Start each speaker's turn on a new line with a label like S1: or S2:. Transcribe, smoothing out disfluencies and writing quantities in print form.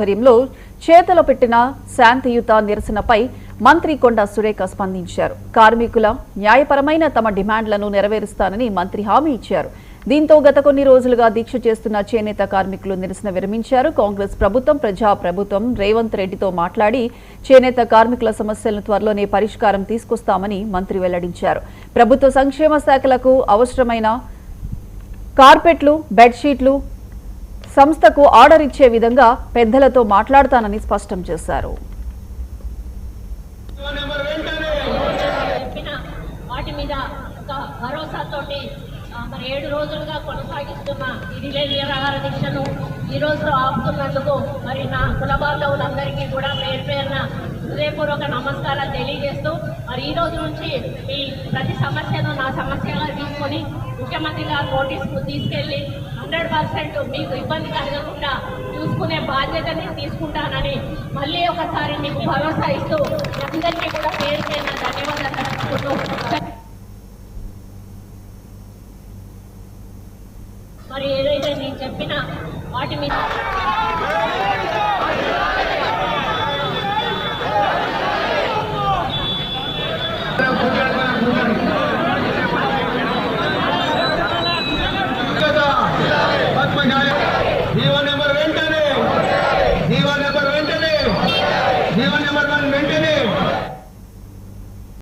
S1: ఆధ్వర్యంలో చేతలో పెట్టిన శాంతియుత నిరసనపై మంత్రి కొండా సురేఖ స్పందించారు. కార్మికుల న్యాయపరమైన తమ డిమాండ్లను నెరవేరుస్తానని మంత్రి హామీ ఇచ్చారు. దీంతో గత కొన్ని రోజులుగా దీక్ష చేస్తున్న చేనేత కార్మికులు నిరసన విరమించారు. కాంగ్రెస్ ప్రభుత్వం ప్రభుత్వం రేవంత్ రెడ్డితో మాట్లాడి చేనేత కార్మికుల సమస్యలను త్వరలోనే పరిష్కారం తీసుకొస్తామని మంత్రి వెల్లడించారు. ప్రభుత్వ సంక్షేమ శాఖలకు అవసరమైన కార్పెట్లు, బెడ్షీట్లు సంస్థకు ఆర్డర్ ఇచ్చే విధంగా పెద్దలతో మాట్లాడతానని స్పష్టం చేశారు.
S2: వాటి మీద ఒక భరోసాతోటి మరి 7 రోజులుగా కొనసాగిస్తున్న ఈ రిలే నిరాహార దీక్షను ఈ రోజు ఆపుతున్నందుకు మరి నా కుల బాంధవులందరికీ కూడా పేరు పేరున హృదయపూర్వక నమస్కారాలు తెలియజేస్తూ మరి ఈ రోజు నుంచి మీ ప్రతి సమస్యను నా సమస్యగా తీసుకొని ముఖ్యమంత్రి గారు నోటీసుకు తీసుకెళ్లి 100% మీకు ఇబ్బంది కలగకుండా చూసుకునే బాధ్యతని తీసుకుంటానని మళ్ళీ ఒకసారి మీకు భరోసా ఇస్తూ అందరికీ కూడా పేరు పేరున ధన్యవాదాలు తెలుపుకుంటూ మరి ఏదైతే నేను చెప్పిన వాటి మీద